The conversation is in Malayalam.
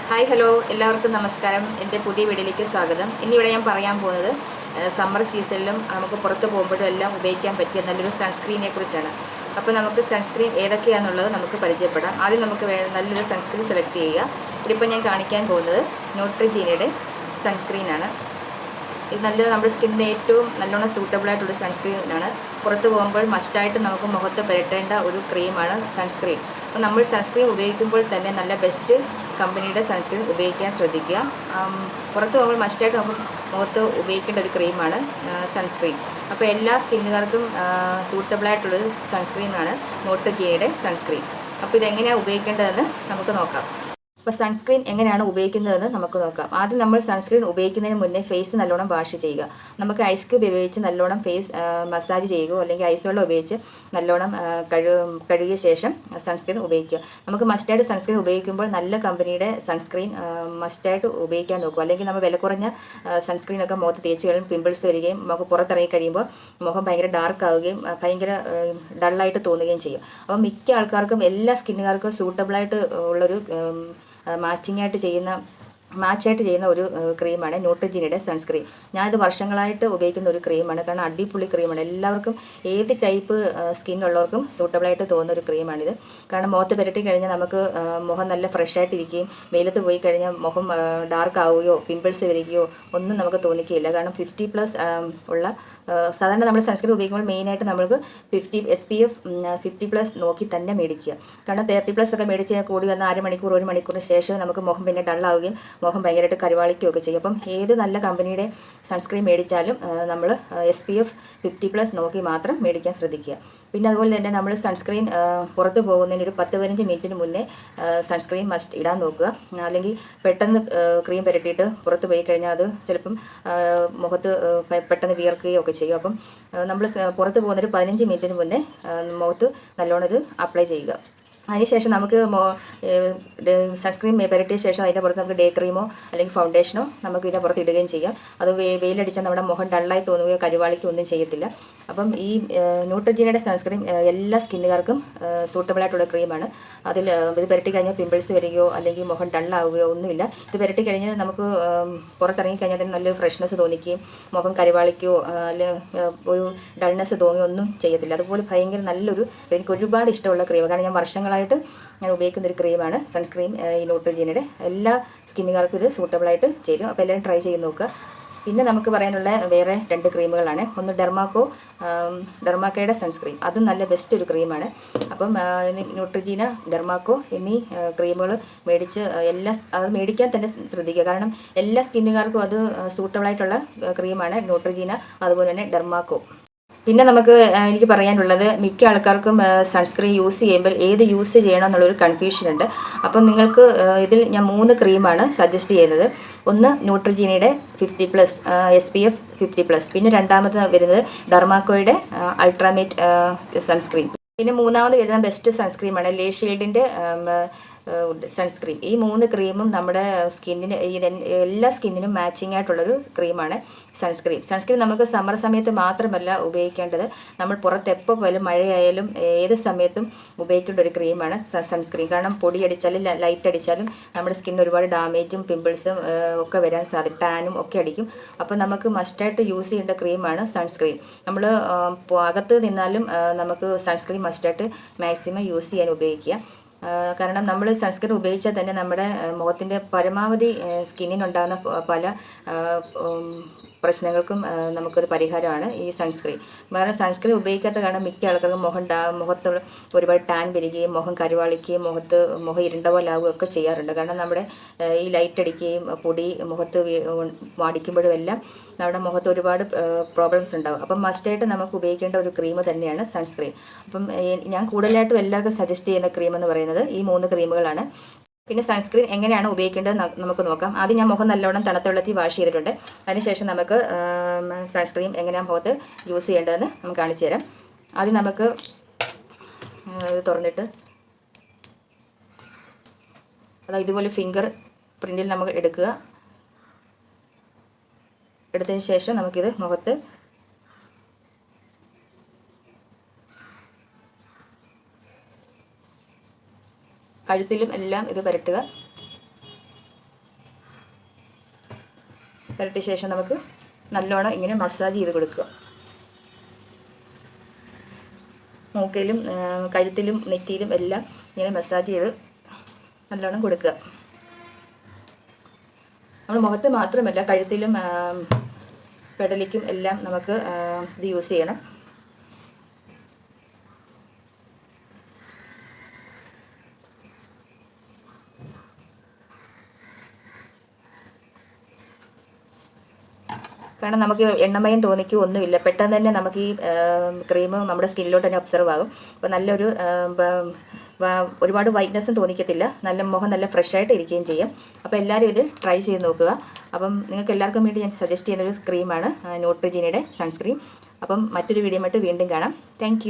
ഹായ് ഹലോ എല്ലാവർക്കും നമസ്കാരം. എൻ്റെ പുതിയ വീഡിയോയിലേക്ക് സ്വാഗതം. ഇന്നിവിടെ ഞാൻ പറയാൻ പോകുന്നത് സമ്മർ സീസണിലും നമുക്ക് പുറത്ത് പോകുമ്പോഴും എല്ലാം ഉപയോഗിക്കാൻ പറ്റിയ നല്ലൊരു സൺസ്ക്രീനെ കുറിച്ചാണ്. അപ്പോൾ നമുക്ക് സൺസ്ക്രീൻ ഏതൊക്കെയാണെന്നുള്ളത് നമുക്ക് പരിചയപ്പെടാം. ആദ്യം നമുക്ക് നല്ലൊരു സൺസ്ക്രീൻ സെലക്ട് ചെയ്യുക. ഇതിപ്പോൾ ഞാൻ കാണിക്കാൻ പോകുന്നത് ന്യൂട്രിജീനയുടെ സൺസ്ക്രീനാണ്. ഇത് നമ്മുടെ സ്കിന്നിന് ഏറ്റവും നല്ലോണം സൂട്ടബിളായിട്ടുള്ള സൺസ്ക്രീനാണ്. പുറത്ത് പോകുമ്പോൾ മസ്റ്റായിട്ട് നമുക്ക് മുഖത്ത് പുരട്ടേണ്ട ഒരു ക്രീമാണ് സൺസ്ക്രീൻ. അപ്പോൾ നമ്മൾ സൺസ്ക്രീൻ ഉപയോഗിക്കുമ്പോൾ തന്നെ നല്ല ബെസ്റ്റ് കമ്പനിയുടെ സൺസ്ക്രീൻ ഉപയോഗിക്കാൻ ശ്രദ്ധിക്കുക. പുറത്ത് പോകുമ്പോൾ മസ്റ്റായിട്ട് നമുക്ക് മുഖത്ത് ഉപയോഗിക്കേണ്ട ഒരു ക്രീമാണ് സൺസ്ക്രീൻ. അപ്പോൾ എല്ലാ സ്കിന്നുകാർക്കും സൂട്ടബിളായിട്ടുള്ളൊരു സൺസ്ക്രീനാണ് ന്യൂട്രിജീനയുടെ സൺസ്ക്രീൻ. അപ്പോൾ ഇതെങ്ങനെയാണ് ഉപയോഗിക്കേണ്ടതെന്ന് നമുക്ക് നോക്കാം. അപ്പോൾ സൺസ്ക്രീൻ എങ്ങനെയാണ് ഉപയോഗിക്കുന്നതെന്ന് നമുക്ക് നോക്കാം. ആദ്യം നമ്മൾ സൺസ്ക്രീൻ ഉപയോഗിക്കുന്നതിന് മുന്നേ ഫേസ് നല്ലോണം വാഷ് ചെയ്യുക. നമുക്ക് ഐസ് ക്യൂബ് ഉപയോഗിച്ച് നല്ലോണം ഫേസ് മസാജ് ചെയ്യുകയോ അല്ലെങ്കിൽ ഐസ് വെള്ളം ഉപയോഗിച്ച് നല്ലോണം കഴുകിയ ശേഷം സൺസ്ക്രീൻ ഉപയോഗിക്കുക. നമുക്ക് മസ്റ്റായിട്ട് സൺസ്ക്രീൻ ഉപയോഗിക്കുമ്പോൾ നല്ല കമ്പനിയുടെ സൺസ്ക്രീൻ മസ്റ്റായിട്ട് ഉപയോഗിക്കാൻ നോക്കുക. അല്ലെങ്കിൽ നമ്മൾ വില കുറഞ്ഞ സൺസ്ക്രീനൊക്കെ മുഖത്ത് തേച്ച് കഴിയും പിമ്പിൾസ് വരികയും നമുക്ക് പുറത്തിറങ്ങി കഴിയുമ്പോൾ മുഖം ഭയങ്കര ഡാർക്ക് ആവുകയും ഭയങ്കര ഡള്ളായിട്ട് തോന്നുകയും ചെയ്യും. അപ്പോൾ മിക്ക ആൾക്കാർക്കും എല്ലാ സ്കിന്നുകാർക്കും സൂട്ടബിളായിട്ട് ഉള്ളൊരു മാച്ചായിട്ട് ചെയ്യുന്ന ഒരു ക്രീമാണ് ന്യൂട്രിജീനയുടെ സൺസ്ക്രീൻ. ഞാനിത് വർഷങ്ങളായിട്ട് ഉപയോഗിക്കുന്ന ഒരു ക്രീമാണ്. കാരണം അടിപൊളി ക്രീമാണ്. എല്ലാവർക്കും ഏത് ടൈപ്പ് സ്കിന്നുള്ളവർക്കും സൂട്ടബിളായിട്ട് തോന്നുന്ന ഒരു ക്രീമാണിത്. കാരണം മുഖത്ത് പുരട്ടി കഴിഞ്ഞാൽ നമുക്ക് മുഖം നല്ല ഫ്രഷായിട്ടിരിക്കുകയും വെയിലത്ത് പോയി കഴിഞ്ഞാൽ മുഖം ഡാർക്ക് ആവുകയോ പിമ്പിൾസ് വരികയോ ഒന്നും നമുക്ക് തോന്നിക്കുകയില്ല. കാരണം 50+ ഉള്ള സാധാരണ നമ്മൾ സൺസ്ക്രീൻ ഉപയോഗിക്കുമ്പോൾ മെയിനായിട്ട് നമുക്ക് SPF 50+ നോക്കി തന്നെ മേടിക്കുക. കാരണം 30+ ഒക്കെ മേടിച്ച് കൂടി വന്ന 1 മണിക്കൂറിന് ശേഷം നമുക്ക് മുഖം പിന്നെ ഡള്ളാവുകയും മുഖം ഭയങ്കരമായിട്ട് കരുവാളിക്കുകയൊക്കെ ചെയ്യും. അപ്പം ഏത് നല്ല കമ്പനിയുടെ സൺസ്ക്രീൻ മേടിച്ചാലും നമ്മൾ SPF 50+ നോക്കി മാത്രം മേടിക്കാൻ ശ്രദ്ധിക്കുക. പിന്നെ അതുപോലെ തന്നെ നമ്മൾ സൺസ്ക്രീൻ പുറത്ത് പോകുന്നതിന് ഒരു 10-15 മിനിറ്റിന് മുന്നേ സൺസ്ക്രീൻ മസ്റ്റ് ഇടാൻ നോക്കുക. അല്ലെങ്കിൽ പെട്ടെന്ന് ക്രീം പുരട്ടിയിട്ട് പുറത്ത് പോയി കഴിഞ്ഞാൽ അത് ചിലപ്പം മുഖത്ത് പെട്ടെന്ന് വിയർക്കുകയോ ഒക്കെ ചെയ്യും. അപ്പം നമ്മൾ പുറത്ത് പോകുന്നൊരു 15 മിനിറ്റിന് മുന്നേ മുഖത്ത് നല്ലോണം ഇത് അപ്ലൈ ചെയ്യുക. അതിനുശേഷം നമുക്ക് സൺസ്ക്രീൻ പുരട്ടിയ ശേഷം അതിൻ്റെ പുറത്ത് നമുക്ക് ഡേ ക്രീമോ അല്ലെങ്കിൽ ഫൗണ്ടേഷനോ നമുക്ക് ഇതിൻ്റെ പുറത്ത് ഇടുകയും ചെയ്യാം. അത് വെയിലടിച്ചാൽ നമ്മുടെ മുഖം ഡള്ളായി തോന്നുകയോ കരുവാളിക്കോ ഒന്നും ചെയ്യത്തില്ല. അപ്പം ഈ ന്യൂട്രിജീനയുടെ സൺസ്ക്രീൻ എല്ലാ സ്കിന്നുകാർക്കും സൂട്ടബിളായിട്ടുള്ള ക്രീമാണ്. ഇത് പുരട്ടി കഴിഞ്ഞാൽ പിമ്പിൾസ് വരികയോ അല്ലെങ്കിൽ മുഖം ഡള്ളാവുകയോ ഒന്നുമില്ല. ഇത് പുരട്ടി കഴിഞ്ഞാൽ നമുക്ക് പുറത്തിറങ്ങി കഴിഞ്ഞാൽ തന്നെ നല്ലൊരു ഫ്രഷ്നെസ് തോന്നിക്കുകയും മുഖം കരുവാളിക്കോ അല്ലെങ്കിൽ ഒരു ഡൾനെസ് തോന്നുകയോ ഒന്നും ചെയ്യത്തില്ല. അതുപോലെ ഭയങ്കര നല്ലൊരു എനിക്ക് ഒരുപാട് ഇഷ്ടമുള്ള ക്രീം. കാരണം ഞാൻ വർഷങ്ങളായിട്ട് ഞാൻ ഉപയോഗിക്കുന്ന ഒരു ക്രീമാണ് സൺസ്ക്രീൻ ഈ ന്യൂട്രിജീനയുടെ. എല്ലാ സ്കിന്നുകാർക്കും ഇത് സൂട്ടബിളായിട്ട് ചേരും. അപ്പോൾ എല്ലാവരും ട്രൈ ചെയ്ത് നോക്കുക. പിന്നെ നമുക്ക് പറയാനുള്ള വേറെ 2 ക്രീമുകളാണ്. ഒന്ന് ഡെർമാക്കോയുടെ സൺസ്ക്രീൻ. അതും നല്ല ബെസ്റ്റ് ഒരു ക്രീമാണ്. അപ്പം ന്യൂട്രിജീന, ഡെർമാക്കോ എന്നീ ക്രീമുകൾ മേടിച്ച് അത് മേടിക്കാൻ തന്നെ ശ്രദ്ധിക്കുക. കാരണം എല്ലാ സ്കിന്നുകാർക്കും അത് സൂട്ടബിളായിട്ടുള്ള ക്രീമാണ് ന്യൂട്രിജീന, അതുപോലെ തന്നെ ഡെർമാക്കോ. പിന്നെ എനിക്ക് പറയാനുള്ളത്, മിക്ക ആൾക്കാർക്കും സൺസ്ക്രീൻ യൂസ് ചെയ്യുമ്പോൾ ഏത് യൂസ് ചെയ്യണം എന്നുള്ളൊരു കൺഫ്യൂഷൻ ഉണ്ട്. അപ്പം നിങ്ങൾക്ക് ഇതിൽ ഞാൻ 3 ക്രീമാണ് സജസ്റ്റ് ചെയ്യുന്നത്. ഒന്ന് ന്യൂട്രിജീനയുടെ 50+ SPF 50+, പിന്നെ രണ്ടാമത് വരുന്നത് ഡെർമാക്കോയുടെ അൾട്രാമേറ്റ് സൺസ്ക്രീൻ, പിന്നെ മൂന്നാമത് വരുന്ന ബെസ്റ്റ് സൺസ്ക്രീമാണ് ലേ ഷീൽഡിൻ്റെ സൺസ്ക്രീൻ. ഈ 3 ക്രീമും നമ്മുടെ സ്കിന്നിന് എല്ലാ സ്കിന്നിനും മാച്ചിങ് ആയിട്ടുള്ളൊരു ക്രീമാണ് സൺസ്ക്രീൻ. നമുക്ക് സമ്മർ സമയത്ത് മാത്രമല്ല ഉപയോഗിക്കേണ്ടത്, നമ്മൾ പുറത്ത് എപ്പോൾ പോയാലും മഴയായാലും ഏത് സമയത്തും ഉപയോഗിക്കേണ്ട ഒരു ക്രീമാണ് സൺസ്ക്രീൻ. കാരണം പൊടിയടിച്ചാലും ലൈറ്റ് അടിച്ചാലും നമ്മുടെ സ്കിന്നിന് ഒരുപാട് ഡാമേജും പിമ്പിൾസും ഒക്കെ വരാൻ സാധിക്കും, ടാനും ഒക്കെ അടിക്കും. അപ്പോൾ നമുക്ക് മസ്റ്റായിട്ട് യൂസ് ചെയ്യേണ്ട ക്രീമാണ് സൺസ്ക്രീൻ. നമ്മൾ അകത്ത് നിന്നാലും നമുക്ക് സൺസ്ക്രീൻ മസ്റ്റായിട്ട് മാക്സിമം യൂസ് ചെയ്യാൻ ഉപയോഗിക്കുക. കാരണം നമ്മൾ സൺസ്ക്രീൻ ഉപയോഗിച്ചാൽ തന്നെ നമ്മുടെ മുഖത്തിൻ്റെ പരമാവധി സ്കിന്നിനുണ്ടാകുന്ന പല പ്രശ്നങ്ങൾക്കും നമുക്കൊരു പരിഹാരമാണ് ഈ സൺസ്ക്രീൻ. വേറെ സൺസ്ക്രീൻ ഉപയോഗിക്കാത്ത കാരണം മിക്ക ആൾക്കാർക്കും മുഖത്ത് ഒരുപാട് ടാൻ വരികയും മുഖം കരുവാളിക്കുകയും മുഖം ഇരുണ്ട പോലെ ആവുകയും ഒക്കെ ചെയ്യാറുണ്ട്. കാരണം നമ്മുടെ ഈ ലൈറ്റ് അടിക്കുകയും പൊടി മുഖത്ത് വാടിക്കുമ്പോഴും എല്ലാം നമ്മുടെ മുഖത്ത് ഒരുപാട് പ്രോബ്ലംസ് ഉണ്ടാകും. അപ്പം മസ്റ്റായിട്ട് നമുക്ക് ഉപയോഗിക്കേണ്ട ഒരു ക്രീം തന്നെയാണ് സൺസ്ക്രീൻ. അപ്പം ഞാൻ കൂടുതലായിട്ടും എല്ലാവർക്കും സജസ്റ്റ് ചെയ്യുന്ന ക്രീം എന്ന് പറയുന്നത് ഈ 3 ക്രീമുകളാണ്. പിന്നെ സൺസ്ക്രീൻ എങ്ങനെയാണ് ഉപയോഗിക്കേണ്ടത് നമുക്ക് നോക്കാം. ആദ്യം ഞാൻ മുഖം നല്ലോണം തണുത്ത വെള്ളത്തിൽ വാഷ് ചെയ്തിട്ടുണ്ട്. അതിനുശേഷം നമുക്ക് സൺസ്ക്രീൻ എങ്ങനെയാണ് മുഖത്ത് യൂസ് ചെയ്യേണ്ടതെന്ന് നമുക്ക് കാണിച്ചു തരാം. ആദ്യം നമുക്ക് ഇത് തുറന്നിട്ട് ഇതുപോലെ ഫിംഗർ പ്രിൻറ്റിൽ നമ്മൾ എടുത്തതിന് ശേഷം നമുക്കിത് മുഖത്ത് കഴുത്തിലും എല്ലാം ഇത് പുരട്ടുക. പുരട്ടിയ ശേഷം നമുക്ക് നല്ലോണം ഇങ്ങനെ മസാജ് ചെയ്ത് കൊടുക്കുക. മൂക്കിലും കഴുത്തിലും നെറ്റിയിലും എല്ലാം ഇങ്ങനെ മസാജ് ചെയ്ത് നല്ലോണം കൊടുക്കുക. നമ്മൾ മുഖത്ത് മാത്രമല്ല കഴുത്തിലും പെടലിക്കും എല്ലാം നമുക്ക് ഇത് യൂസ് ചെയ്യണം. കാരണം നമുക്ക് എണ്ണമയം തോന്നിക്കുക ഒന്നുമില്ല, പെട്ടെന്ന് തന്നെ നമുക്ക് ഈ ക്രീം നമ്മുടെ സ്കിന്നിലോട്ട് തന്നെ ഒബ്സർവ് ആകും. അപ്പോൾ നല്ലൊരു ഒരുപാട് വൈറ്റ്നസ്സും തോന്നിക്കത്തില്ല, നല്ല മുഖം നല്ല ഫ്രഷായിട്ട് ഇരിക്കുകയും ചെയ്യും. അപ്പോൾ എല്ലാവരും ഇത് ട്രൈ ചെയ്ത് നോക്കുക. അപ്പം നിങ്ങൾക്ക് എല്ലാവർക്കും വേണ്ടി ഞാൻ സജസ്റ്റ് ചെയ്യുന്നൊരു ക്രീമാണ് ന്യൂട്രിജീനയുടെ സൺസ്ക്രീൻ. അപ്പം മറ്റൊരു വീഡിയോ ആയിട്ട് വീണ്ടും കാണാം. താങ്ക്